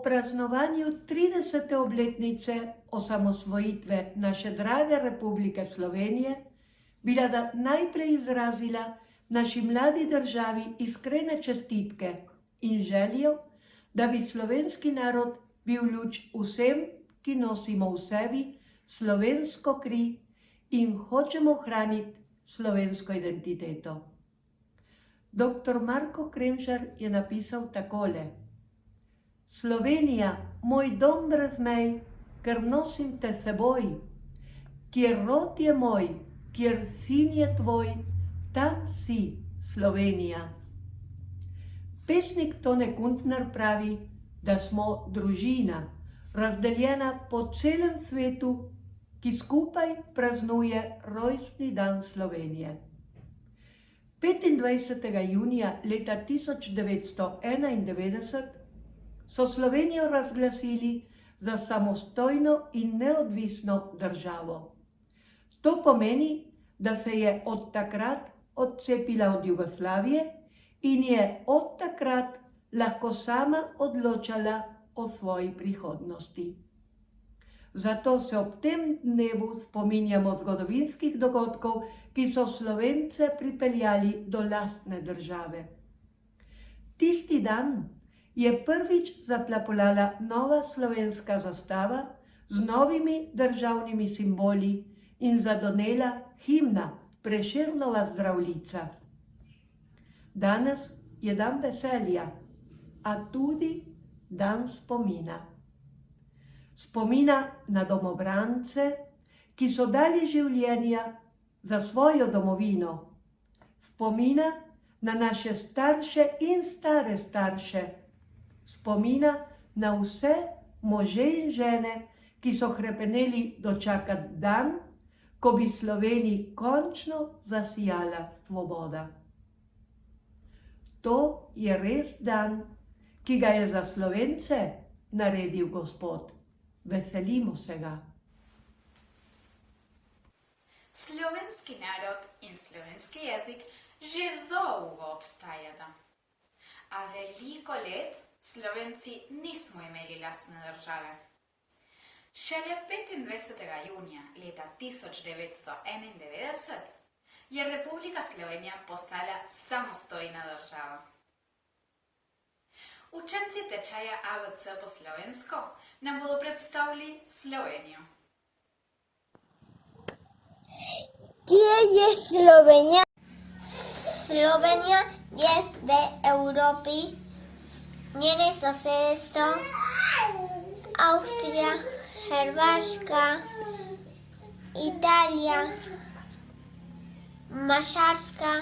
praznovanju 30. obletnice osamosvojitve naše drage Republike Slovenije bi rada najprej izrazila naši mladi državi iskrene čestitke in željo, da bi slovenski narod bil luč vsem, ki nosimo v sebi slovensko kri in hočemo ohraniti slovensko identiteto. Dr. Marko Kremžar je napisal takole: Slovenija, moj dom brez mej, ker nosim te seboj, kjer rod je moj, kjer sin je tvoj, tam si, Slovenija. Pesnik Tone Kuntner pravi, da smo družina, razdeljena po celem svetu, ki skupaj praznuje rojstni dan Slovenije. 25. junija leta 1991 so Slovenijo razglasili za samostojno in neodvisno državo. To pomeni, da se je od takrat odcepila od Jugoslavije in je od takrat lahko sama odločala o svoji prihodnosti. Zato se ob tem dnevu spominjamo zgodovinskih dogodkov, ki so Slovence pripeljali do lastne države. Tisti dan je prvič zaplapolala nova slovenska zastava z novimi državnimi simboli in zadonela himna Prešernova Zdravljica. Danes je dan veselja, a tudi dan spomina. Spomina na domobrance, ki so dali življenja za svojo domovino. Spomina na naše starše in stare starše. Spomina na vse može in žene, ki so hrepeneli dočakati dan, ko bi Sloveniji končno zasijala svoboda. To je res dan, ki ga je za Slovence naredil Gospod. Veselimo se ga. Slovenski narod in slovenski jezik že dolgo obstajata. A veliko let Slovenci nismo imeli lastne države. Šele 25. junija leta 1991 je Republika Slovenija postala samostojna država. Učenci tečaja ABC po slovensko nam bodo predstavili Slovenijo. Kje je Slovenija? Slovenija je v Evropi. Njene sosede so Avstrija, Hrvaška, Italija, Madžarska.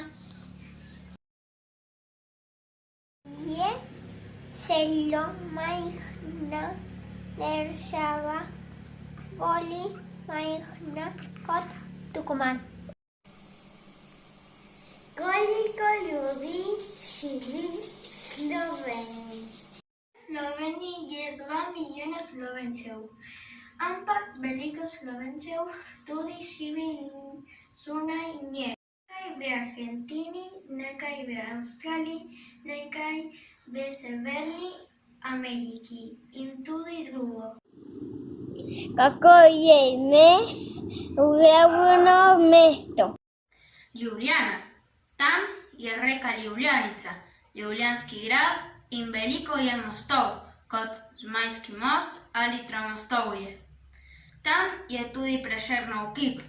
Je zelo majhna država, bolj majhna kot Tucumán. Koliko ljudi živi v Sloveniji? V Sloveniji je 2 milijona Slovencev, ampak veliko Slovencev tudi živi zunaj nje. Nekaj v Argentini, nekaj v Avstraliji, nekaj v Severni Ameriki in tudi drugo. Kako je ime glavno mesto? Ljubljana. Tam je reka Ljubljanica, Ljubljanski grad in veliko je mostov, kot Zmajski most ali Tromostovje. Tam je tudi Prešernov kip.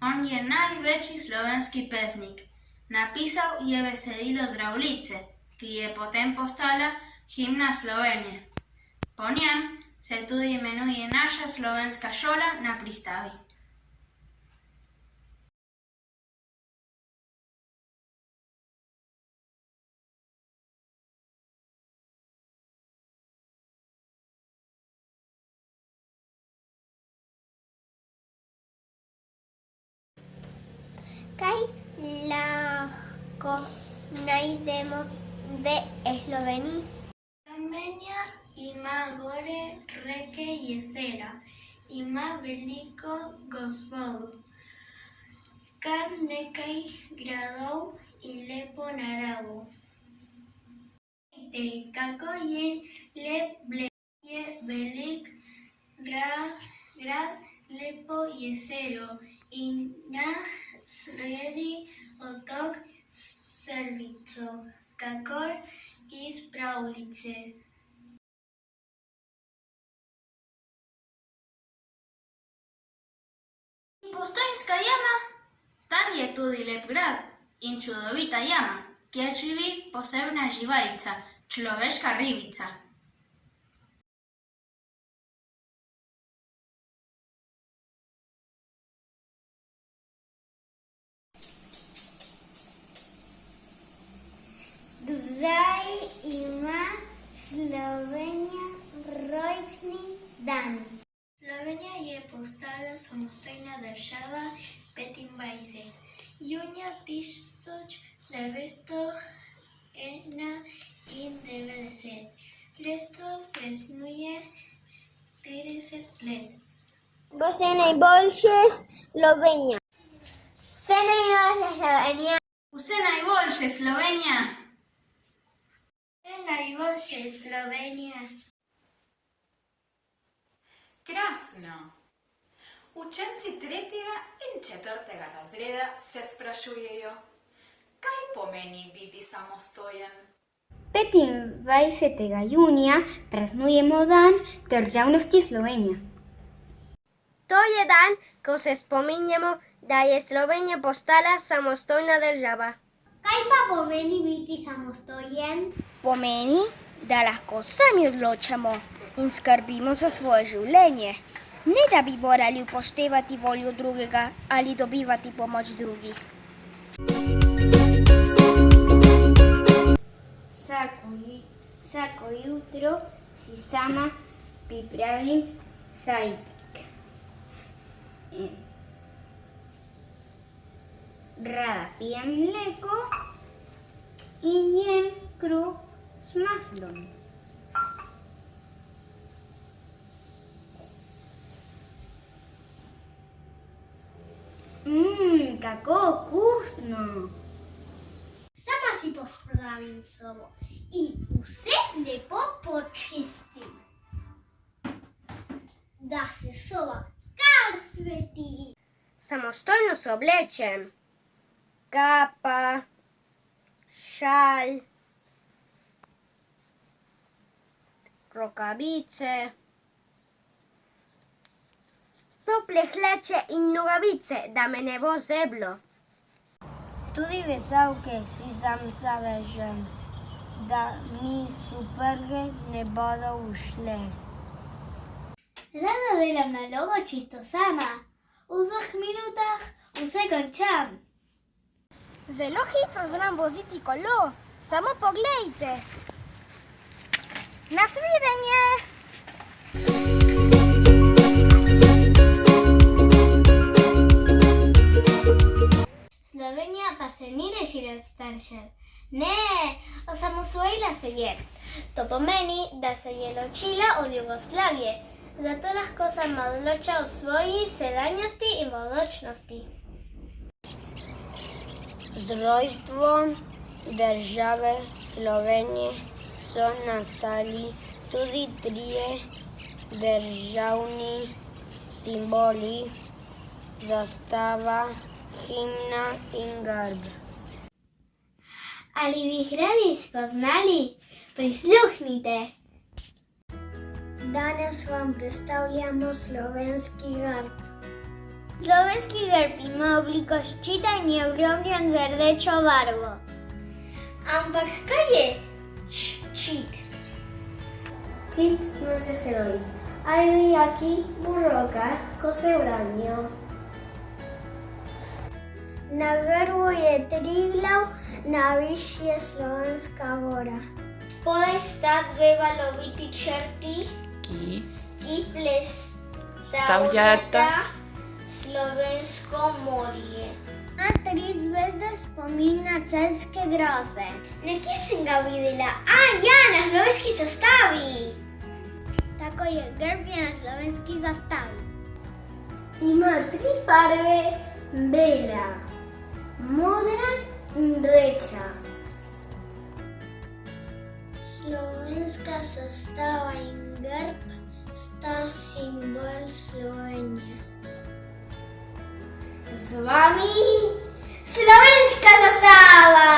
On je največji slovenski pesnik. Napisal je besedilo Zdravljice, ki je potem postala himna Slovenije. Po njem se tudi imenuje naša slovenska šola na Pristavi. Kaj lahko najdemo v Sloveniji? Slovenija ima gore, reke, jezera, ima veliko gozdov, kar nekaj gradov in lepo naravo. Vidite, kako je lep bled. Velik, Grad, Lepo, Jezero i naš redi otok Servico, kakor iz pravljice. Postojnska jama, tam je tudi lep grad in čudovita jama, kjer živi posebna živalica, človeška ribica. Kdaj ima Slovenija rojstni dan? Slovenija je postala samostojna država 25. junija 1991. Letos praznuje 30 let. Vse najboljše, Slovenija. Vse najboljše, Slovenija. Vse najboljše, Slovenija! Vse najboljše, Slovenija. Krasno! Učenci 3. in 4. razreda se sprašujejo, kaj pomeni biti samostojen. 25. junija praznujemo dan državnosti Slovenije. To je dan, ko se spominjamo, da je Slovenija postala samostojna država. Kaj pa pomeni biti samostojen? Pomeni, da lahko sami odločamo in skrbimo za svoje življenje, ne da bi morali upoštevati voljo drugega ali dobivati pomoč drugih. Vsako jutro si sama pripravim zajtrk. Rada pijem mleko in jem kruh s maslom. Kako okusno! Sama si pospravim sobo in vse lepo počistim, da se soba kar sveti. Samostojno se oblečem. Kapa, šal, rokavice, tople hlače in nogavice, da me ne bo zeblo. Tudi vesalke si sam zavežem, da mi superge ne bodo ušle. Rada delam nalogo čisto sama. V 2 minutah vse končam. Zelo hitro znam voziti kolo, samo poglejte. Nasvidenje! Slovenija pa se ni rešila od staršev. Ne, osamosvojila se je. To pomeni, da se je ločila od Jugoslavije. Zato lahko sama odloča o svoji sedanjosti in bodočnosti. Z rojstvom države Slovenije so nastali tudi 3 državni simboli, zastava, himna in grb. Ali bi jih radi spoznali? Prisluhnite! Danes vam predstavljamo slovenski grb. Slovenski grb ima obliko ščita in je obrobljен z rdečo barvo. Ampak kaj je ščit? Ščit nose heroji, ali jaki v rokah, ko se branijo. Na grbu je Triglav, najvišje slovenska gora. Spodaj sta 2 valoviti črti, ki predstavljata slovensko morje. Na 3 zvezde spomin na celjske grofe. Nekje sem ga videla. Ja, na slovenski zastavi. Tako je, grb je na slovenski zastavi. Ima 3 barve, bela, modra in rdeča. Slovenska zastava in Grb sta symbol Slovenije. Z vami slovenska zastava!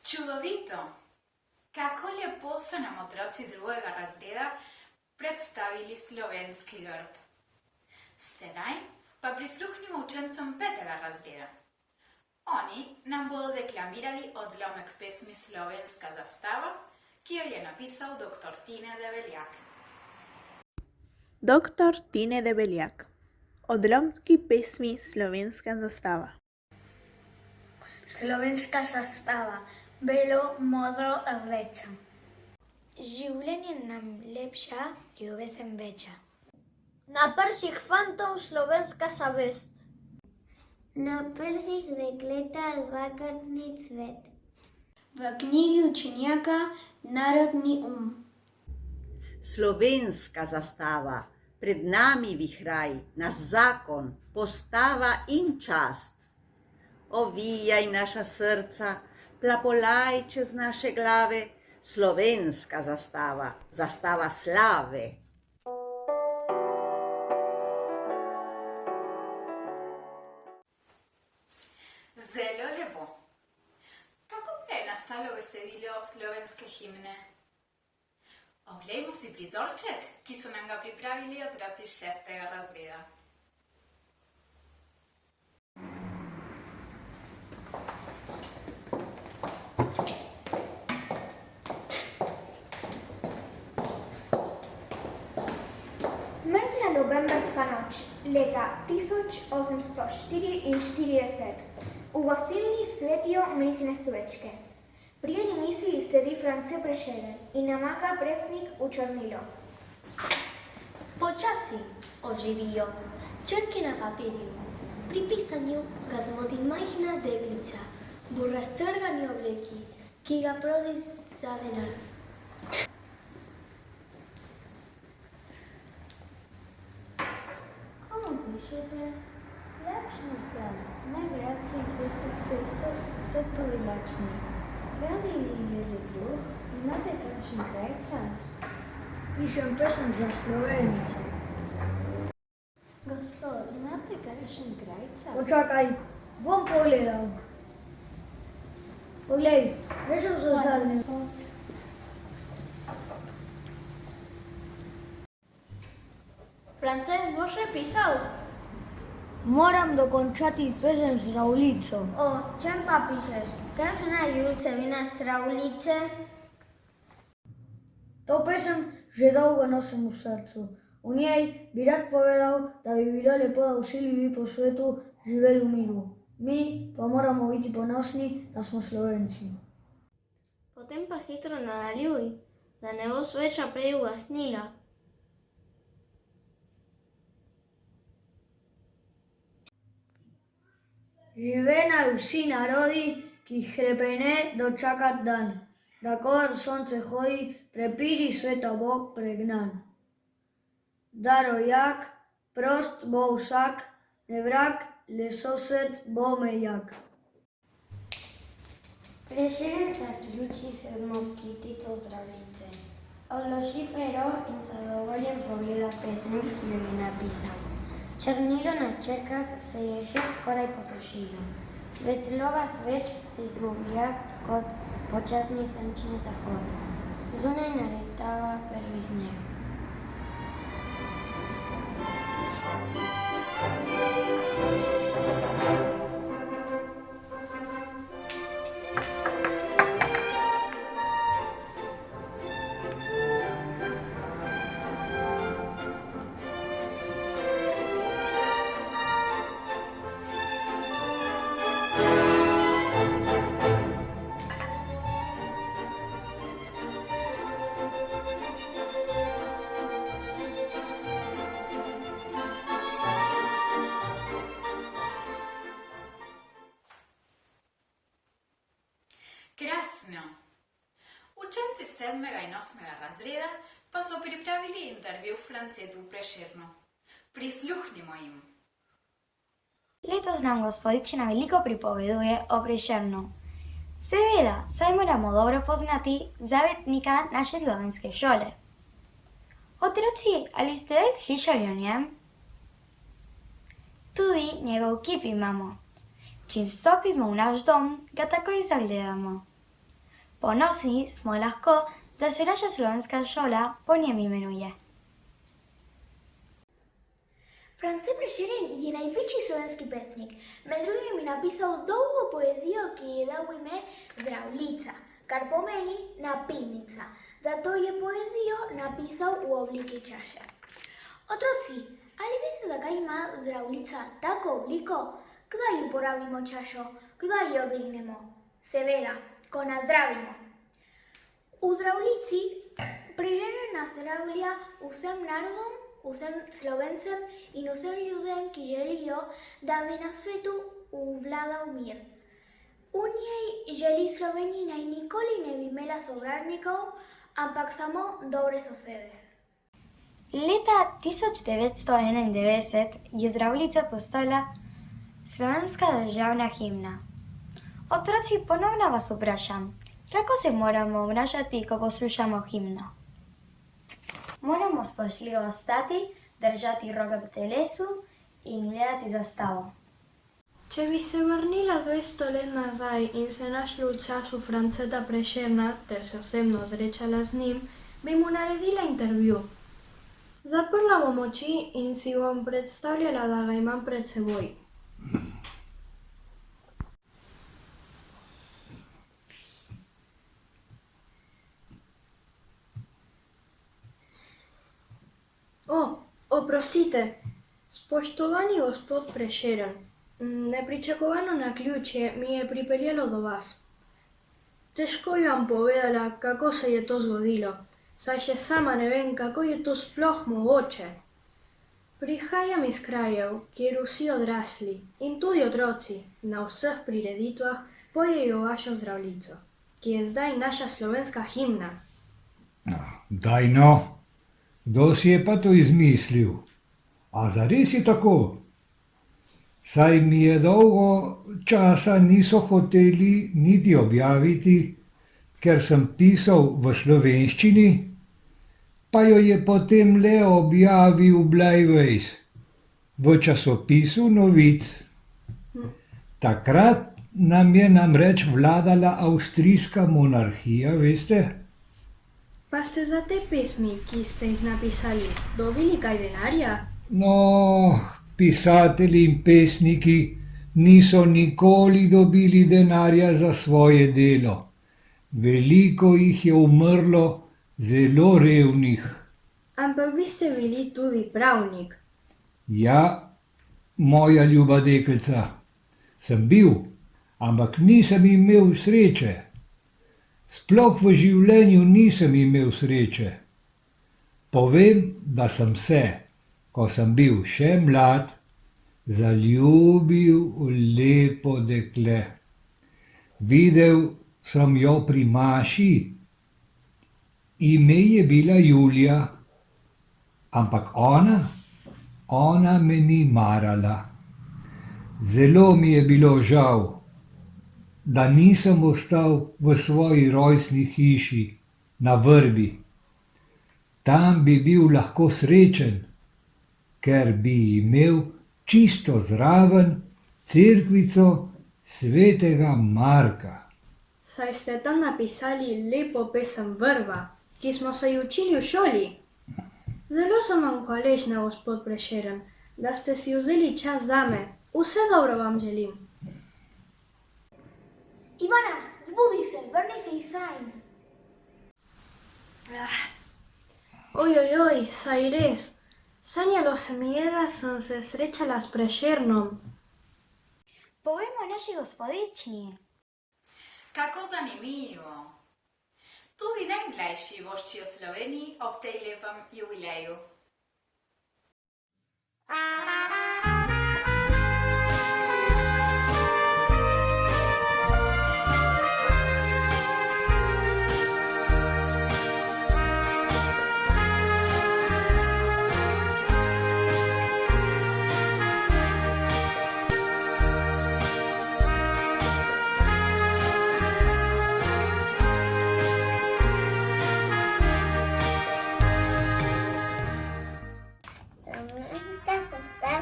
Čudovito! Kako lepo so nam otroci drugega razreda predstavili slovenski grb. Sedaj pa prisluhnimo učencem 5. razreda. Oni nam bodo deklamirali odlomek pesmi Slovenska zastava, ki jo je napisal dr. Tine Debeljak. Dr. Tine Debeljak. Odlomki pesmi Slovenska zastava. Slovenska zastava, belo, modro, rdeča. Življenje nam lepša, ljubezen večja. Na prsih fantov slovenska zavest. Na prsih dekleta dvakratni cvet. V knjigi učenjaka Narodni Slovenska zastava, pred nami vihraj, naš zakon, postava in čast. Ovijaj naša srca, plapolaj čez naše glave, slovenska zastava, zastava slave. Zelo lepo. Kako pa je nastalo besedilo slovenske himne? Oglejmo si prizorček, ki so nam ga pripravili otroci 6. razreda. Mrzla novembrska noč leta 1844 v gostilni svetijo majhne svečke. Pri eni mizi sedi France Prešeren in namaka precnik v črnilo. Počasi oživijo črke na papirju. Pri pisanju ga zmoti majhna deklica v raztrgani obleki, ki ga prosi za denar. Komu pišete? Lakšni so. Moji bratci in sestrice so tudi lakšni. Radi je ljudje, imate kakšen krajca? Pišem pesem za Slovenice. Gospod, imate kakšen krajca? Počakaj, bom pogledal. Poglej, rečem so zadnje. France, boš še pisal? Moram dokončati pesem z Ravlico. O čem pa pišeš? Kakšna je vsebina Sravlice? To pesem že dolgo nosim v srcu. V njej bi rad povedal, da bi bilo lepo, da vsi ljudje po svetu živeli v miru. Mi pa moramo biti ponosni, da smo Slovenci. Potem pa hitro nadaljuj, da ne bo sveča prej ugasnila. Živenaj vsi narodi, ki jih hrepene dočakat dan, da kor sonce hodi, prepiri sveta bo pregnan. Da rojak, prost bo vsak, ne vrag, le sosed bo mejak. Prešeren zaključi sedmo kitico Sravlice. Odloži pero in zadovoljen pogleda pesem, ki jo je napisal. Črnilo na črkah se je še skoraj posušilo. Svetloba sveč se izgublja kot počasni sončni zahod. Zunaj naletava prvi sneg. Krasno! Učenci 7. in 8. razreda pa so pripravili intervju Francetu Prešernu. Prisluhnimo jim. Letos nam gospodičina veliko pripoveduje o Prešernu. Seveda, saj moramo dobro poznati zavetnika naše slovenske šole. Otroci, ali ste slišali o njem? Tudi njegov kip imamo. Čim vstopimo v naš dom, ga takoj zagledamo. Ponosni smo lahko, da se naša slovenska šola po njem imenuje. France Prešeren je največji slovenski pesnik. Med drugim je napisal dolgo poezijo, ki je dal ime Zdravljica, kar pomeni napitnica. Zato je poezijo napisal v obliki čaše. Otroci, ali veste, zakaj ima Zdravljica tako obliko? Kdaj uporabimo čašo? Kdaj jo dvignemo? Seveda, ko nazdravimo. V Zdravljici Prešeren nazdravlja vsem narodom, vsem Slovencem in vsem ljudem, ki želijo, da bi na svetu vladal mir. V njej želi Sloveniji naj nikoli ne bi imela sovražnikov, ampak samo dobre sosede. Leta 1991 je Zdravljica postala slovenska državna himna. Otroci, ponovno vas vprašam, kako se moramo obnašati, ko poslušamo himno? Moramo spoštljivo stati, držati roke v telesu in gledati zastavo. Če bi se vrnila 200 let nazaj in se našla v času Franceta Prešerna ter se osebno srečala z njim, bi mu naredila intervju. Zaprla bom oči in si bom predstavljala, da ga imam pred seboj. Oprostite, spoštovani gospod Prešeren, nepričakovano naključje mi je pripeljalo do vas. Težko bi vam povedala, kako se je to zgodilo, saj še sama ne vem, kako je to sploh mogoče. Prihajam iz krajev, kjer vsi odrasli in tudi otroci na vseh prireditvah pojejo vašo Zdravljico, ki je zdaj naša slovenska himna. Daj no, kdo si je pa to izmislil? A zares je tako? Saj mi je dolgo časa niso hoteli niti objaviti, ker sem pisal v slovenščini, pa jo je potem le objavil Bleiweiss v časopisu Novic. Takrat nam je namreč vladala avstrijska monarhija, veste? Pa ste za te pesmi, ki ste jih napisali, dobili kaj denarja? No, pisatelji in pesniki niso nikoli dobili denarja za svoje delo. Veliko jih je umrlo, zelo revnih. Ampak vi ste bili tudi pravnik. Ja, moja ljuba deklica, sem bil, ampak nisem imel sreče. Sploh v življenju nisem imel sreče. Povem, da sem se, ko sem bil še mlad, zaljubil v lepo dekle. Videl sem jo pri maši. Ime je bila Julija, ampak ona me ni marala. Zelo mi je bilo žal, da nisem ostal v svoji rojstni hiši na Vrbi. Tam bi bil lahko srečen, ker bi imel čisto zraven cerkvico svetega Marka. Saj ste tam napisali lepo pesem Vrba, ki smo se ji učili v šoli. Zelo sem vam hvaležna, gospod Prešeren, da ste si vzeli čas zame. Vse dobro vam želim. Ivana, zbudi se, vrni se iz sanj. Ojojoj, saj res. Sanjalo se mi je, da sem se srečala s Prešernom. Povejmo naši gospodični. Kako zanimivo. Tudi najmlajši voščijo Sloveniji ob tej lepem jubileju.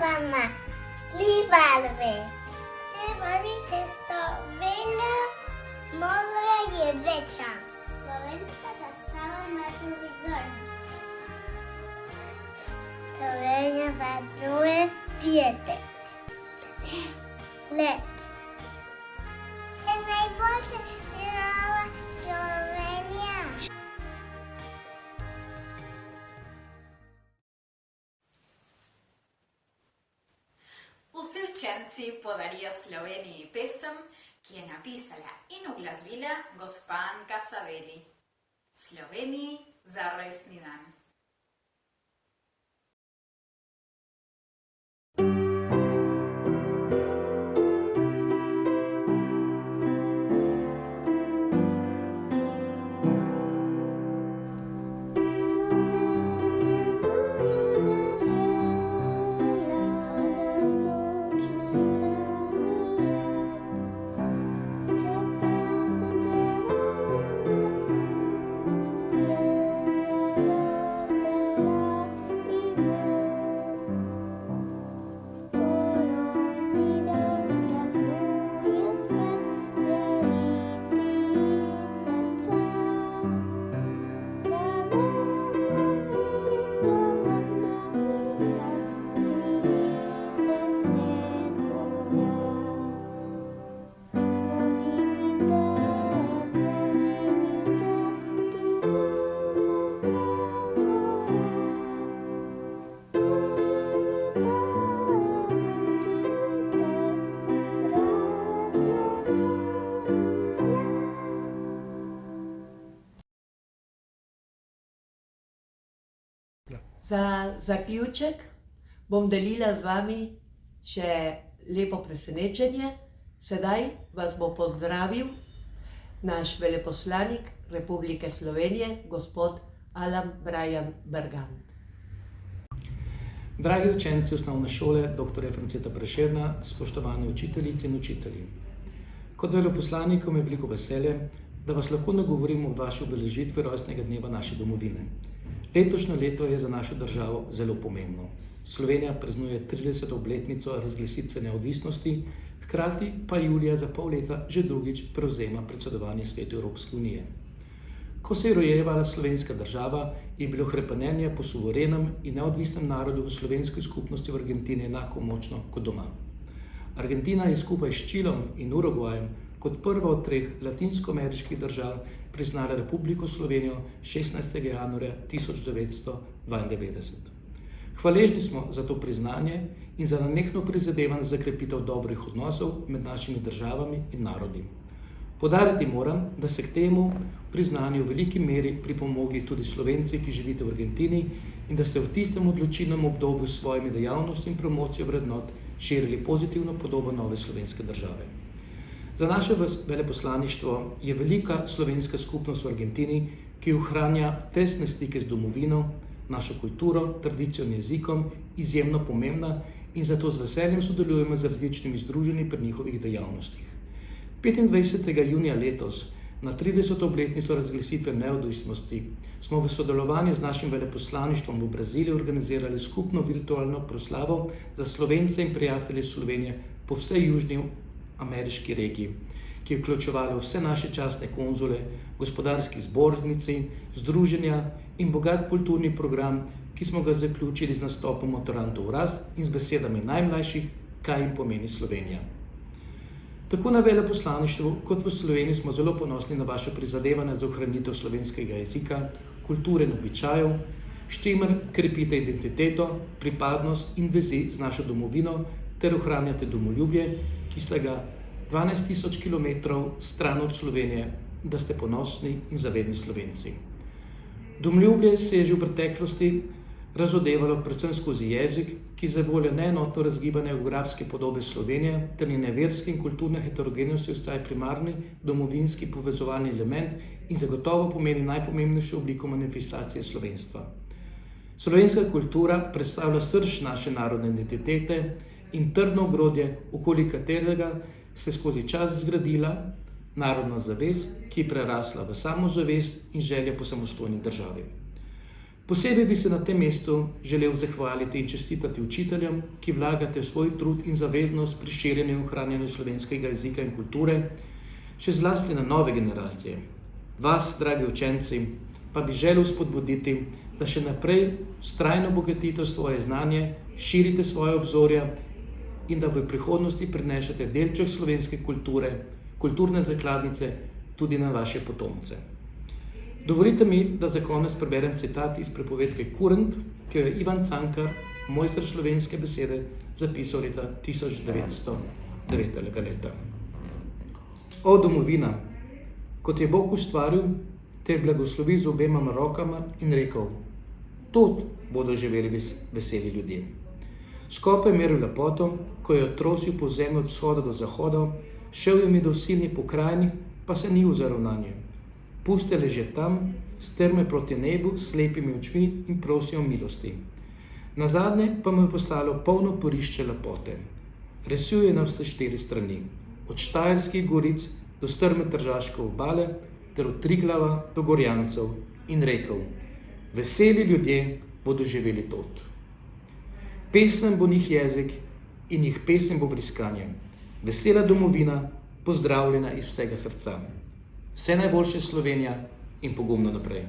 mama, 3 barve. Te barvice so bela, modra i rdeča. Slovenska zastava ima tudi grb. Slovenija varuje dietet. Let. Je najboljša država Slovenija. Vsi učenci podarijo Sloveniji pesem, ki je napisala in uglasbila gospa Anka Saveli. Sloveniji za rojstni dan. Za zaključek bom delila z vami še lepo presenečenje. Sedaj vas bo pozdravil naš veleposlanik Republike Slovenije, gospod Alan Brian Bergant. Dragi učenci osnovne šole dr. Franceta Prešerna, spoštovane učiteljice in učitelji. Kot veleposlanikom je veliko veselje, da vas lahko nagovorim o vaši obeležitvi rojstnega dneva naše domovine. Letošnje leto je za našo državo zelo pomembno. Slovenija praznuje 30. obletnico razglasitve neodvisnosti, hkrati pa julija za pol leta že drugič prevzema predsedovanje Svetu Evropske unije. Ko se je rojevala slovenska država, je bilo hrepenenje po suverenem in neodvisnem narodu v slovenski skupnosti v Argentini enako močno kot doma. Argentina je skupaj s Čilom in Urugvajem kot prva od 3 latinskoameriških držav priznala Republiko Slovenijo 16. januarja 1992. Hvaležni smo za to priznanje in za nenehno prizadevanje za krepitev dobrih odnosov med našimi državami in narodi. Poudariti moram, da se k temu priznanju v veliki meri pripomogli tudi Slovenci, ki živite v Argentini, in da ste v tistem odločilnem obdobju s svojimi dejavnostmi in promocijo vrednot širili pozitivno podobo nove slovenske države. Za naše veleposlaništvo je velika slovenska skupnost v Argentini, ki ohranja tesne stike z domovino, našo kulturo, tradicijo in jezikom, izjemno pomembna in zato z veseljem sodelujemo z različnimi združenji pri njihovih dejavnostih. 25. junija letos, na 30. obletnico razglasitve neodvisnosti, smo v sodelovanju z našim veleposlaništvom v Braziliji organizirali skupno virtualno proslavo za Slovence in prijatelje Slovenije po vsej južni ameriški regiji, ki je vključevalo vse naše častne konzule, gospodarski zbornici, združenja in bogat kulturni program, ki smo ga zaključili z nastopom Motorantov v rast in z besedami najmlajših, kaj jim pomeni Slovenija. Tako na veleposlaništvu kot v Sloveniji smo zelo ponosni na vaše prizadevanje za ohranitev slovenskega jezika, kulture in običajev, s čimer krepite identiteto, pripadnost in vezi z našo domovino ter ohranjate domoljubje, ki ste ga 12.000 kilometrov stran od Slovenije, da ste ponosni in zavedni Slovenci. Domoljubje se je že v preteklosti razodevalo predvsem skozi jezik, ki zavoljo neenotno razgibane geografske podobe Slovenije ter njene verske in kulturne heterogenosti ostaja primarni domovinski povezovalni element in zagotovo pomeni najpomembnejšo obliko manifestacije slovenstva. Slovenska kultura predstavlja srž naše narodne identitete in trdno ogrodje, okoli katerega se skozi čas zgradila narodna zavest, ki je prerasla v samozavest in želja po samostojni državi. Posebej bi se na tem mestu želel zahvaliti in čestitati učiteljem, ki vlagate v svoj trud in zaveznost pri širjenju in ohranjanju slovenskega jezika in kulture, še zlasti na nove generacije. Vas, dragi učenci, pa bi želel spodbuditi, da še naprej vztrajno bogatite svoje znanje, širite svoje obzorja in da v prihodnosti prinešete delček slovenske kulture, kulturne zakladnice tudi na vaše potomce. Dovolite mi, da za konec preberem citat iz pripovedke Kurent, ki jo je Ivan Cankar, mojster slovenske besede, zapisal leta 1909 leta. O domovina, kot je Bog ustvaril, te blagoslovi z obema rokama in rekel: tod bodo živeli veseli ljudje. Skop je meril lepoto, ko je trosil po zemlji od vzhoda do zahoda, šel je med osilni pokrajini, pa se ni ozrl na nje. Puste leže tam, strme proti nebu, s slepimi očmi in prosijo milosti. Nazadnje pa mu je poslalo polno porišče lepote. Resil je na vse 4 strani, od Štajerskih goric do strme Tržaške obale, ter od Triglava do Gorjancev, in rekel: veseli ljudje bodo živeli tod. Pesem bo njih jezik in njih pesem bo vriskanje. Vesela domovina, pozdravljena iz vsega srca. Vse najboljše, Slovenija, in pogumno naprej.